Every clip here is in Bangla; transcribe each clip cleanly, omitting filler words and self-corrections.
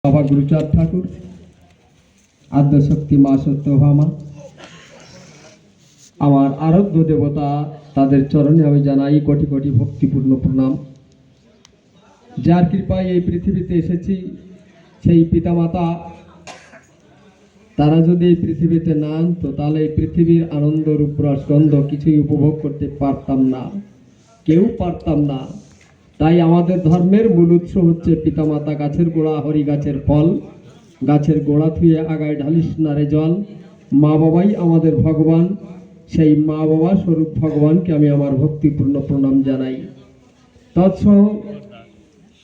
বাবা গুরুচাঁদ ঠাকুর, আদ্যশক্তি মা সত্যভামা, আমার আরাধ্য দেবতা, তাদের চরণে আমি জানাই কোটি কোটি ভক্তিপূর্ণ প্রণাম। যার কৃপায় এই পৃথিবীতে এসেছি, সেই পিতামাতা তারা যদি এই পৃথিবীতে না আনতো, তাহলে এই পৃথিবীর আনন্দ রূপ রস গন্ধ কিছুই উপভোগ করতে পারতাম না, কেউ পারতাম না। তাই আমাদের ধর্মের মূল উৎস হচ্ছে পিতামাতা। গাছের গোড়া হরি গাছের ফল, গাছের গোড়া থুয়ে আগায় ঢালিস না রে জল। মা বাবাই আমাদের ভগবান, সেই মা বাবা স্বরূপ ভগবানকে আমি আমার ভক্তিপূর্ণ প্রণাম জানাই। তৎসহ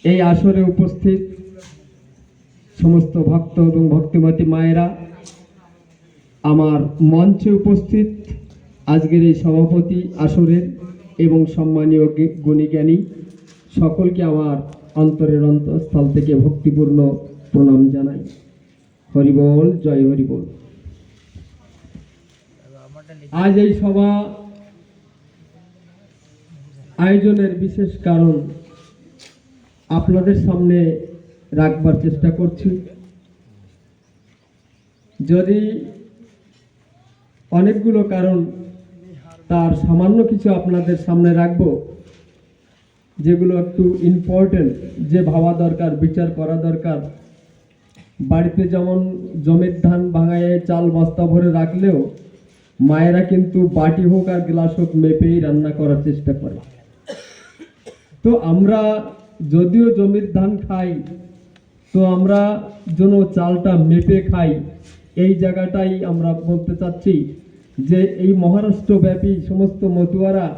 এই আসরে উপস্থিত সমস্ত ভক্ত এবং ভক্তিমতী মায়েরা, আমার মঞ্চে উপস্থিত আজকের এই সভাপতি আসরের এবং সম্মানীয় গুণীজ্ঞানী সকলকে আমার অন্তরের অন্তঃস্থল থেকে ভক্তিপূর্ণ প্রণাম জানাই। হরিবল, জয় হরিবল। আজ এই সভা আয়োজনের বিশেষ কারণ আপনাদের সামনে রাখবার চেষ্টা করছি। যদি অনেকগুলো কারণ, তার সামান্য কিছু আপনাদের সামনে রাখবো, যেগুলো একটু ইম্পর্টেন্ট, যে ভাবা দরকার, বিচার করা দরকার। বাড়িতে যেমন জমির ধান ভাঙায় চাল বস্তা ভরে রাখলেও মায়েরা কিন্তু বাটি হোক আর গ্লাস হোক মেপেই রান্না করার চেষ্টা করে। তো আমরা যদিও জমির ধান খাই, তো আমরা যেন চালটা মেপে খাই। এই জায়গাটাই আমরা বলতে চাচ্ছি যে এই মহারাষ্ট্রব্যাপী সমস্ত মতুয়ারা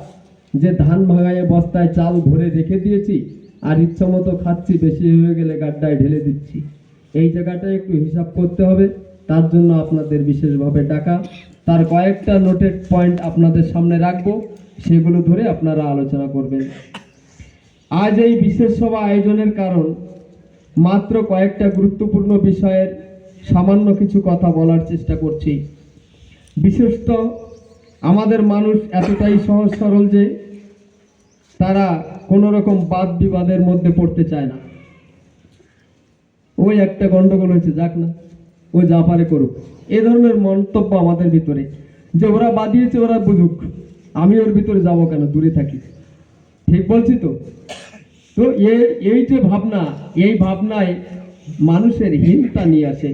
যে ধান ভাঙায় বস্তায় চাল ভরে রেখে দিয়েছি আর ইচ্ছা মতো খাচ্ছি, বেশি হয়ে গেলে গাড্ডায় ঢেলে দিচ্ছি, এই জায়গাটায় একটু হিসাব করতে হবে। তার জন্য আপনাদের বিশেষভাবে ডাকা। তার কয়েকটা নোটেড পয়েন্ট আপনাদের সামনে রাখবো, সেগুলো ধরে আপনারা আলোচনা করবেন। আজ এই বিশেষ সভা আয়োজনের কারণ মাত্র কয়েকটা গুরুত্বপূর্ণ বিষয়ের সামান্য কিছু কথা বলার চেষ্টা করছি। বিশেষত আমাদের মানুষ এতটাই সহজ সরল যে তারা কোনো রকম বাদ বিবাদের মধ্যে পড়তে চায় না। ওই একটা গন্ডগোল হয়েছে, যাক না, ও যা পারে করুক, এ ধরনের মন্তব্য আমাদের ভিতরে, যে ওরা বাদিয়েছে ওরা বুঝুক, আমি ওর ভিতরে যাবো কেন, দূরে থাকি। ঠিক বলছি তো? তো এই যে ভাবনা, এই ভাবনায় মানুষের হীনতা নিয়ে আসে,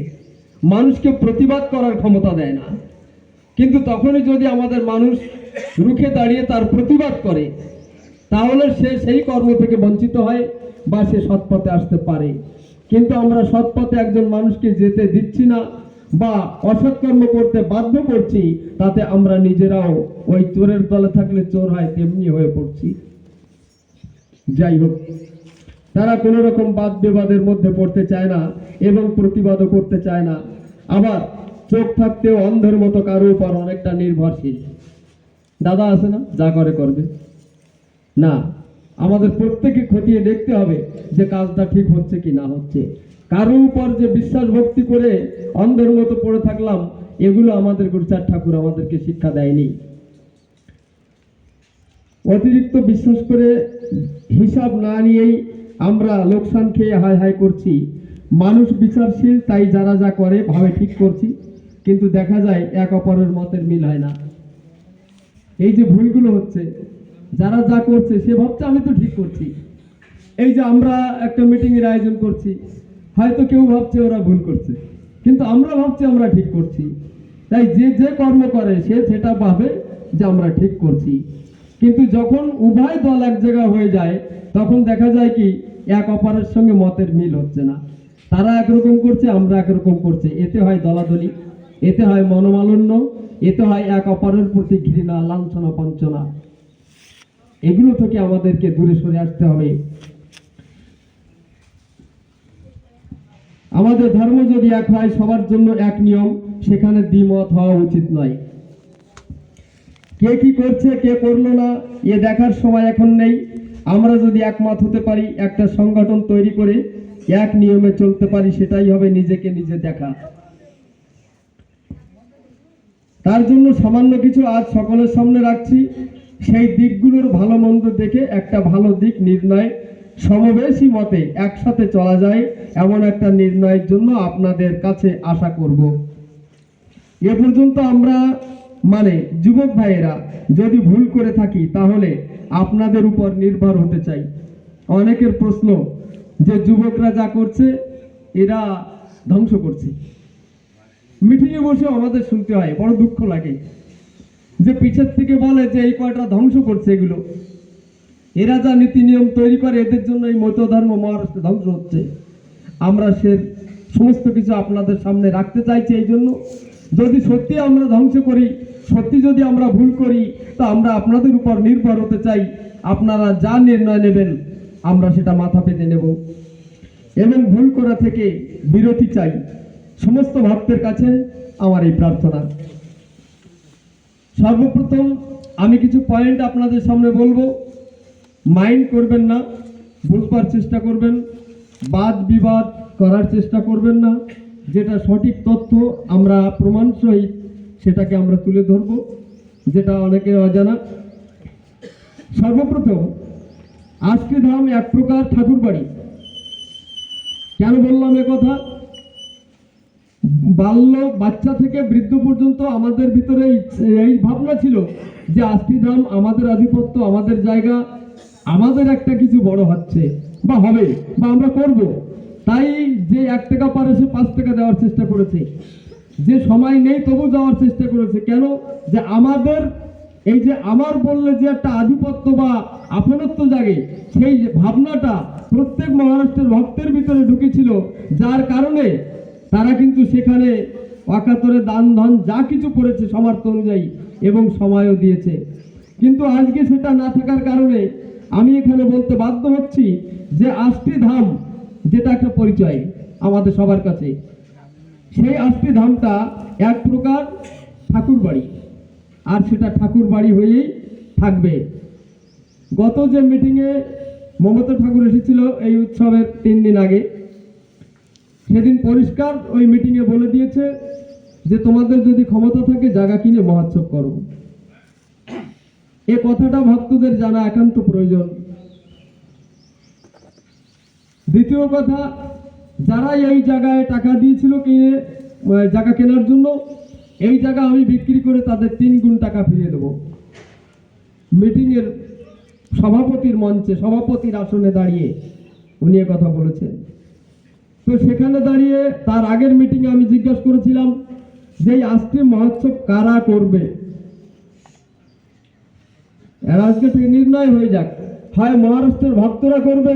মানুষকে প্রতিবাদ করার ক্ষমতা দেয় না। কিন্তু তখনই যদি আমাদের মানুষ রুখে দাঁড়িয়ে তার প্রতিবাদ করে, তাহলে সে সেই কর্ম থেকে বঞ্চিত হয় বা সে সৎপথে আসতে পারে। কিন্তু আমরা সৎপথে একজন মানুষকে যেতে দিচ্ছি না বা অসৎকর্ম করতে বাধ্য করছি, তাতে আমরা নিজেরাও ওই চোরের দলে থাকলে চোর হয় তেমনি হয়ে পড়ছি। যাই হোক, তারা কোনো রকম বাদ বিবাদের মধ্যে পড়তে চায় না এবং প্রতিবাদও করতে চায় না। আবার চোখ থাকতেও অন্ধের মতো কারো উপর অনেকটা নির্ভরশীল। দাদা আছে না, যা করে করবে না। আমাদের প্রত্যেকে খতিয়ে দেখতে হবে যে কাজটা ঠিক হচ্ছে কি না হচ্ছে। কারো উপর যে বিশ্বাস ভক্তি করে অন্ধের মতো পড়ে থাকলাম, এগুলো আমাদের গুরুচাঁদ ঠাকুর আমাদেরকে শিক্ষা দেয়নি। অতিরিক্ত বিশ্বাস করে হিসাব না নিয়েই আমরা লোকসান খেয়ে হায় হায় করছি। মানুষ বিচারশীল, তাই যারা যা করে ভাবে ঠিক করছি, কিন্তু দেখা যায় এক অপরের মতের মিল হয় না। এই যে ভুলগুলো হচ্ছে, যারা যা করছে সে ভাবছে আমি তো ঠিক করছি। এই যে আমরা একটা মিটিং এর আয়োজন করছি, হয়তো কেউ ভাবছে ওরা ভুল করছে, কিন্তু আমরা ভাবছি আমরা ঠিক করছি। তাই যে যে কর্ম করে সে সেটা ভাবে যে আমরা ঠিক করছি। কিন্তু যখন উভয় দল এক জায়গা হয়ে যায়, তখন দেখা যায় কি এক অপরের সঙ্গে মতের মিল হচ্ছে না। তারা একরকম করছে, আমরা একরকম করছি। এতে হয় দলাদলি, এতে হয় মনোমালিন্য, এতে হয় এক অপরের প্রতি ঘৃণা, লাঞ্ছনা, বঞ্চনা। এগুলো থেকে আমাদেরকে দূরে সরে আসতে হবে। আমাদের ধর্ম যদি এক হয়, সবার জন্য এক নিয়ম, সেখানে দ্বিমত হওয়া উচিত নয়। কে কি করছে কে করলো না এ দেখার সময় এখন নেই। আমরা যদি একমত হতে পারি, একটা সংগঠন তৈরি করে এক নিয়মে চলতে পারি, সেটাই হবে নিজেকে নিজে দেখা। তার জন্য সামান্য কিছু আজ সকলের সামনে রাখছি। সেই দিকগুলোর ভালো মন্দ দেখে একটা ভালো দিক নির্ণয় সমবেশী মতে একসাথে চলা যায় এমন একটা নির্ণয়ের জন্য আপনাদের কাছে আশা করব। এ পর্যন্ত আমরা যুবক ভাইয়েরা যদি ভুল করে থাকি তাহলে আপনাদের উপর নির্ভর হতে চাই। অনেকের প্রশ্ন যে যুবকরা যা করছে এরা ধ্বংস করছে। মিটিংয়ে বসে আমাদের শুনতে হয়, বড় দুঃখ লাগে যে পিছের থেকে বলে যে এই কয়টা ধ্বংস করছে, এগুলো এরা যা নীতি নিয়ম তৈরি করে এদের জন্য এই মত ধর্ম মহারাষ্ট্রে ধ্বংস হচ্ছে। আমরা সে সমস্ত কিছু আপনাদের সামনে রাখতে চাইছি। এই জন্য যদি সত্যি আমরা ধ্বংস করি, সত্যি যদি আমরা ভুল করি, তো আমরা আপনাদের উপর নির্ভর হতে চাই। আপনারা যা নির্ণয় নেবেন আমরা সেটা মাথা পেতে নেব এবং ভুল করা থেকে বিরতি চাই। সমস্ত ভক্তের কাছে আমার এই প্রার্থনা। সর্বপ্রথম আমি কিছু পয়েন্ট আপনাদের সামনে বলবো, মাইন্ড করবেন না, বুঝবার চেষ্টা করবেন, বাদ বিবাদ করার চেষ্টা করবেন না। যেটা সঠিক তথ্য আমরা প্রমাণ সহিত সেটাকে আমরা তুলে ধরব, যেটা অনেকে অজানা। সর্বপ্রথম আজকে ধাম এক প্রকার ঠাকুর বাড়ি। কেন বললাম এ কথা? বাচ্চা থেকে বৃদ্ধ পর্যন্ত আমাদের ভিতরে এই ভাবনা ছিল যে আস্তিধাম আমাদের আধিপত্য, আমাদের জায়গা, আমাদের একটা কিছু বড় হচ্ছে বা হবে বা আমরা করব। তাই যে 1 টাকা পারে সে 5 টাকা দেওয়ার চেষ্টা করেছে, যে সময় নেই তবু যাওয়ার চেষ্টা করেছে। কেন? যে আমাদের এই যে আমার বললে যে একটা আধিপত্য বা আপনত্ব জাগে, সেই ভাবনাটা প্রত্যেক মহারাষ্ট্রের ভক্তের ভিতরে ঢুকেছিল, যার কারণে তারা কিন্তু সেখানে অকাতরে দান ধন যা কিছু করেছে সামর্থ্য অনুযায়ী এবং সময়ও দিয়েছে। কিন্তু আজকে সেটা না থাকার কারণে আমি এখানে বলতে বাধ্য হচ্ছি যে আষ্টি ধাম যেটা একটা পরিচয় আমাদের সবার কাছে, সেই আষ্টি ধামটা এক প্রকার ঠাকুর বাড়ি, আর সেটা ঠাকুর বাড়ি হয়েই থাকবে। গত যে মিটিংয়ে মমতা ঠাকুর এসেছিল এই উৎসবের 3 দিন আগে, সেদিন পরিষ্কার ওই মিটিংয়ে বলে দিয়েছে যে তোমাদের যদি ক্ষমতা থাকে জায়গা কিনে মহোৎসব করো। এ কথাটা ভক্তদের জানা একান্ত প্রয়োজন। দ্বিতীয় কথা, যারা এই জায়গায় টাকা দিয়েছিল কিনে জায়গা কেনার জন্য, এই জায়গা আমি বিক্রি করে তাদের 3 গুণ টাকা ফিরিয়ে দেব। মিটিংয়ের সভাপতির মঞ্চে, সভাপতির আসনে দাঁড়িয়ে উনি কথা বলেছেন। তো সেখানে দাঁড়িয়ে তার আগের মিটিংয়ে আমি জিজ্ঞাসা করেছিলাম যে এই আজকে মহোৎসব কারা করবে। এর আজকে থেকে নির্ণয় হয়ে যাক, হয় মহারাষ্ট্রের ভক্তরা করবে,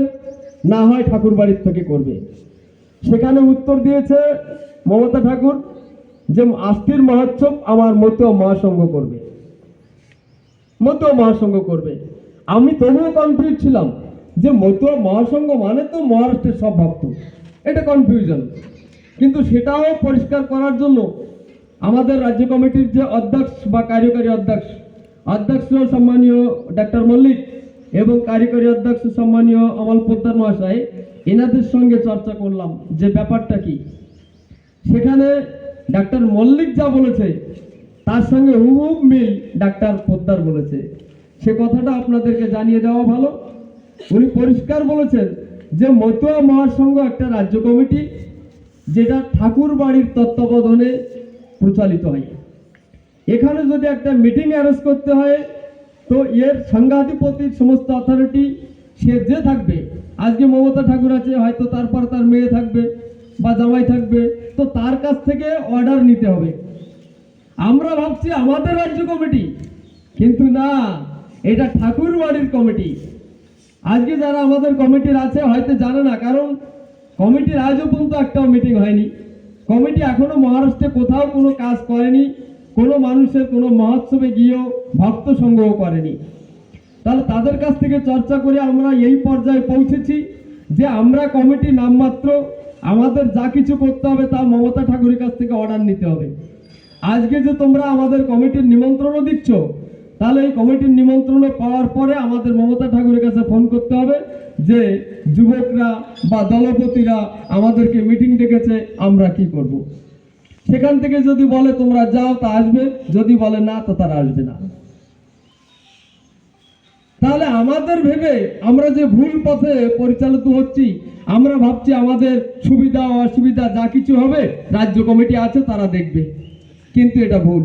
না হয় ঠাকুর বাড়ির থেকে করবে। সেখানে উত্তর দিয়েছে মমতা ঠাকুর যে আস্তির মহোৎসব আমার মতুয়া মহাসংঘ করবে, মতুয়া মহাসংঘ করবে। আমি তবুও কনফিউজ ছিলাম যে মতুয়া মহাসংঘ মানে তো মহারাষ্ট্রের সব ভক্ত, এটা কনফিউশন। কিন্তু সেটাও পরিষ্কার করার জন্য আমাদের রাজ্য কমিটির যে অধ্যক্ষ বা কার্যকারী অধ্যক্ষ সম্মানীয় ডাক্তার মল্লিক এবং কার্যকারী অধ্যক্ষ সম্মানীয় অমল পোদ্দার মহাশয়, এনাদের সঙ্গে চর্চা করলাম যে ব্যাপারটা কি। সেখানে ডাক্তার মল্লিক যা বলেছে তার সঙ্গে হুবহুব মিল ডাক্তার পোদ্দার বলেছে। সে কথাটা আপনাদেরকে জানিয়ে দেওয়া ভালো। উনি পরিষ্কার বলেছেন যে মতুয়া মহাসংঘ একটা রাজ্য কমিটি, যেটা ঠাকুর বাড়ির তত্ত্বাবধানে প্রচালিত হয়। এখানে যদি একটা মিটিং অ্যারেঞ্জ করতে হয় তো এর সাংঘাধিপতির সমস্ত অথরিটি সে যে থাকবে, আজকে মমতা ঠাকুর আছে, হয়তো তারপর তার মেয়ে থাকবে বা জামাই থাকবে, তো তার কাছ থেকে অর্ডার নিতে হবে। আমরা ভাবছি আমাদের রাজ্য কমিটি, কিন্তু না, এটা ঠাকুর বাড়ির কমিটি। আজকে যারা আমাদের কমিটির আছে হয়তো জানে না, কারণ কমিটির আজও পর্যন্ত একটাও মিটিং হয়নি। কমিটি এখনো মহারাষ্ট্রে কোথাও কোনো কাজ করেনি, কোনো মানুষের কোনো মহোৎসবে গিয়েও ভক্ত সংগ্রহ করেনি। তাহলে তাদের কাছ থেকে চর্চা করে আমরা এই পর্যায়ে পৌঁছেছি যে আমরা কমিটি নামমাত্র, আমাদের যা কিছু করতে হবে তা মমতা ঠাকুরের কাছ থেকে অর্ডার নিতে হবে। আজকে যে তোমরা আমাদের কমিটির নিমন্ত্রণও দিচ্ছ, তাহলে এই কমিটির নিমন্ত্রণ পাওয়ার পরে আমাদের মমতা ঠাকুরের কাছে ফোন করতে হবে যে যুবকরা বা দলপতিরা আমাদেরকে মিটিং ডেকেছে, আমরা কি করব। সেখান থেকে যদি বলে তোমরা যাও, তা আসবে, যদি বলে না তো তারা আসবে না। তাহলে আমাদের ভেবে আমরা যে ভুল পথে পরিচালিত হচ্ছি, আমরা ভাবছি আমাদের সুবিধা অসুবিধা যা কিছু হবে রাজ্য কমিটি আছে তারা দেখবে, কিন্তু এটা ভুল।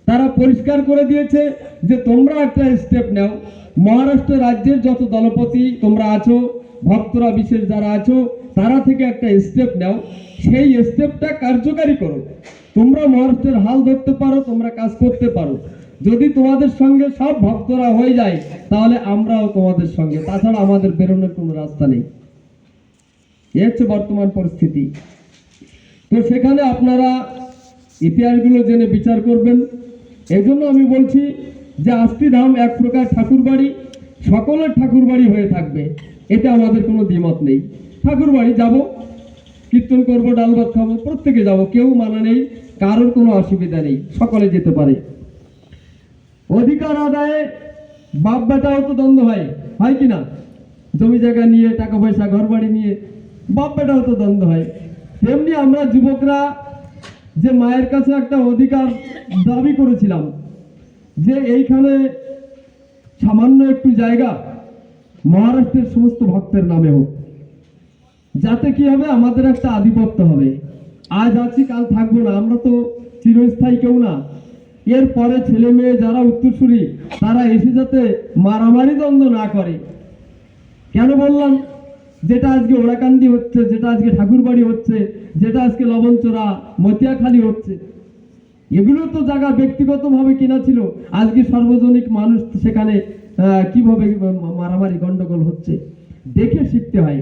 তারা পরিষ্কার করে দিয়েছে যে তোমরা একটা স্টেপ নাও, মহারাষ্ট্র রাজ্যের যত দলপতি তোমরা আছো, ভক্তরা বিশেষ যারা আছো, তারা থেকে একটা স্টেপ নাও, সেই স্টেপটা কার্যকারী করো। তোমরা মহারাষ্ট্রের হাল ধরতে পারো, তোমরা কাজ করতে পারো। যদি তোমাদের সঙ্গে সব ভক্তরা হয়ে যায় তাহলে আমরাও তোমাদের সঙ্গে, তাছাড়া আমাদের বেরোনোর কোনো রাস্তা নেই। এই হচ্ছে বর্তমান পরিস্থিতি। তো সেখানে আপনারা ইতিহাসগুলো জেনে বিচার করবেন। এই জন্য আমি বলছি যে আষ্টিধাম এক প্রকার ঠাকুরবাড়ি, সকলের ঠাকুরবাড়ি হয়ে থাকবে, এতে আমাদের কোনো দ্বিমত নেই। ঠাকুরবাড়ি যাব, কীর্তন করব, ডাল ভাত খাবো, প্রত্যেকে যাব, কেউ মানা নেই, কারোর কোনো অসুবিধা নেই, সকলে যেতে পারে। অধিকার আদায়ে বাপ বেটাও তো দ্বন্দ্ব হয় কি না? জমি জায়গা নিয়ে, টাকা পয়সা, ঘর বাড়ি নিয়ে বাপ বেটাও তো দ্বন্দ্ব হয়। তেমনি আমরা যুবকরা যে মায়ের কাছে একটা অধিকার দাবি করেছিলাম যে এইখানে সামান্য একটু জায়গা মহারাষ্ট্রের সমস্ত ভক্তের নামে হোক, যাতে কি হবে, আমাদের একটা আধিপত্য হবে। আজ আছি কাল থাকবো না, আমরা তো চিরস্থায়ী কেউ না। এরপরে ছেলে মেয়ে যারা উত্তরসূরি তারা এসে যাতে মারামারি দ্বন্দ্ব না করে। কেন বললাম? যেটা আজকে ওড়াকান্দি হচ্ছে, যেটা আজকে ঠাকুরবাড়ি হচ্ছে, যেটা আজকে লবণচোরা মতিয়াখালী হচ্ছে, এগুলো তো জায়গা ব্যক্তিগতভাবে কেনা ছিল। আজকে সার্বজনিক মানুষ সেখানে কিভাবে মারামারি গন্ডগোল হচ্ছে দেখে শিখতে হয়।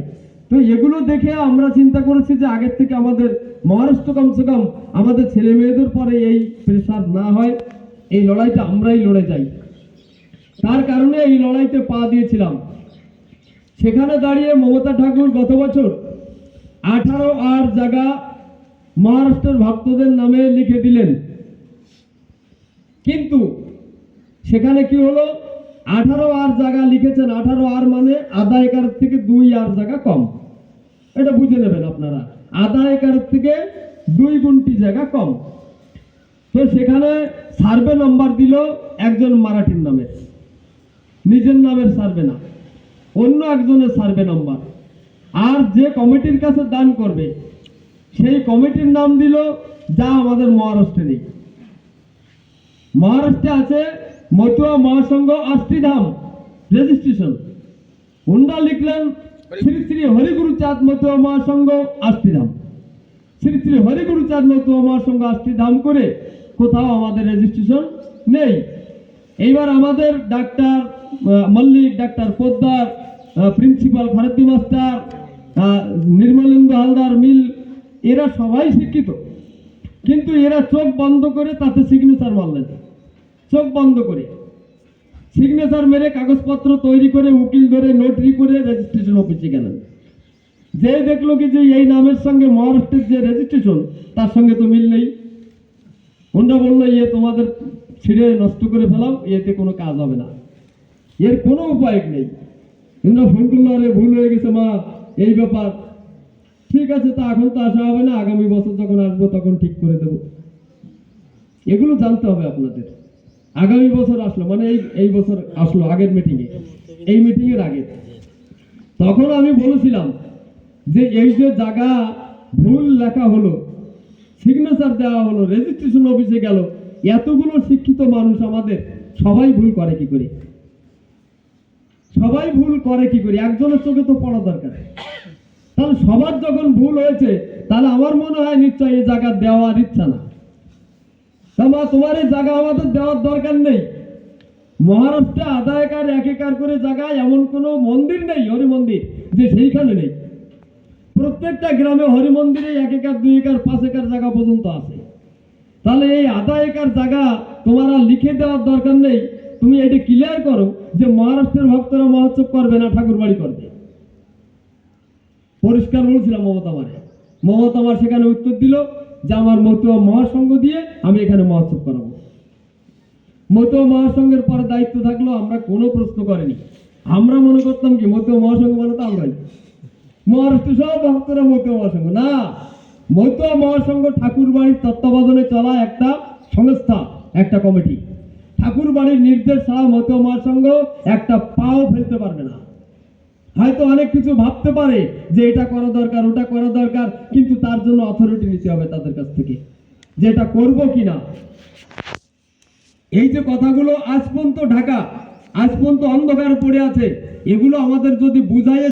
তো এগুলো দেখে আমরা চিন্তা করেছি যে আগের থেকে আমাদের মহারাষ্ট্র কমসে কম আমাদের ছেলে মেয়েদের পরে এই প্রেশার না হয়, এই লড়াইটা আমরাই লড়ে যাই। তার কারণে এই লড়াইতে পা দিয়েছিলাম। সেখানে দাঁড়িয়ে মমতা ঠাকুর গত বছর 18 জায়গা মহারাষ্ট্রের ভক্তদের নামে লিখে দিলেন। কিন্তু সেখানে কি হলো, 18 জায়গা লিখেছেন, 18 মানে আধা একর থেকে 2 জায়গা কম। এটা বুঝে নেবেন আপনারা, আধা একর থেকে 2 গুণটি জায়গা কম। তো সেখানে সার্ভে নাম্বার দিল একজন মারাঠির নামে, নিজের নামের সার্ভে না, অন্য একজনের সার্ভে নাম্বার। আর যে কমিটির কাছে দান করবে সেই কমিটির নাম দিল যা আমাদের মহারাষ্ট্রে নেই। মহারাষ্ট্রে আছে মতুয়া মহাসংঘ আষ্টিধাম রেজিস্ট্রেশন, হুন্ডা লিখলেন শ্রী শ্রী হরিগুরু চাঁদ মতুয়া মহাসংঘ আষ্টিধাম, শ্রী শ্রী হরিগুরু চাঁদ মতুয়া মহাসংঘ আষ্টিধাম করে কোথাও আমাদের রেজিস্ট্রেশন নেই। এইবার আমাদের doctor Mallik, doctor Poddar, principal Bharati master, Nirmalendu Haldar মিল, এরা সবাই শিক্ষিত, কিন্তু এরা চোখ বন্ধ করে তাতে সিগনেচার মারলেন। চোখ বন্ধ করে সিগনেচার মেরে কাগজপত্র তৈরি করে উকিল ধরে নোটারি করে রেজিস্ট্রেশন অফিসে গেলেন। যে দেখলো কি যে এই নামের সঙ্গে মহারাষ্ট্রের যে রেজিস্ট্রেশন তার সঙ্গে তো মিল নেই। ওনরা বললো তোমাদের ছিঁড়ে নষ্ট করে ফেলাও, এতে কোনো কাজ হবে না, এর কোনো উপায় নেই। তোমরা ফোন করলো, আরে ভুল হয়ে গেছে মা, এই ব্যাপার। ঠিক আছে, তা এখন তো আসা হবে না, আগামী বছর যখন আসবো তখন ঠিক করে দেব। এগুলো জানতে হবে আপনাদের। আগামী বছর আসলো মানে এই বছর আসলো, আগের মিটিংয়ে, এই মিটিংয়ের আগে। তখন আমি বলেছিলাম যে এই যে জায়গা ভুল লেখা হলো, সিগনেচার দেওয়া হলো, রেজিস্ট্রেশন অফিসে গেল, এতগুলো শিক্ষিত মানুষ আমাদের সবাই ভুল করে কি করে? সবাই ভুল করে কি করে? একজনের চোখে তো পড়া দরকার। তাহলে সবার যখন ভুল হয়েছে, তাহলে আমার মনে হয় নিশ্চয় এই জায়গা দেওয়ার ইচ্ছা না। তোমার এই জায়গা আমাদের দেওয়ার দরকার নেই। মহারাষ্ট্রে আধা একর 1 একর করে জায়গায় এমন কোনো মন্দির নেই, হরি মন্দির, যে সেইখানে নেই। প্রত্যেকটা গ্রামে হরি মন্দিরে 1 একর 2 একর 5 একর জায়গা পর্যন্ত আছে। তাহলে এই আধা একর জায়গা তোমার আর লিখে দেওয়ার দরকার নেই। তুমি এটা ক্লিয়ার করো যে মহারাষ্ট্রের ভক্তরা মহোৎসব করবে না ঠাকুর বাড়ি করবে। পরিষ্কার বলছিলাম মমতা আমার সেখানে উত্তর দিল যে আমার মতুয়া মহাসংঘ দিয়ে আমি এখানে মহোৎসব করাবো। মতুয়া মহাসংঘের পরে দায়িত্ব থাকলো, আমরা কোনো প্রশ্ন করিনি। আমরা মনে করতাম কি মতুয়া মহাসংঘ মানে তো আমরাই, মহারাষ্ট্র সব ভক্তরা মতুয়া মহাসংঘ না। মতুয়া মহাসংঘ ঠাকুর বাড়ির তত্ত্বাবধানে চলা একটা সংস্থা, একটা কমিটি। ঠাকুর বাড়ির নির্দেশ ছাড়া মতুয়া মহাসংঘ একটা পাও ফেলতে পারবে না। হয়তো অনেক কিছু ভাবতে পারে যে এটা করা দরকার, ওটা করা দরকার, কিন্তু তার জন্য অথরিটি নিতে হবে তাদের কাছ থেকে, যে এটা করবো কিনা। এই যে কথাগুলো আজ পর্যন্ত ঢাকা, আজ পর্যন্ত অন্ধকার পড়ে আছে, এগুলো আমাদের যদি বুঝায়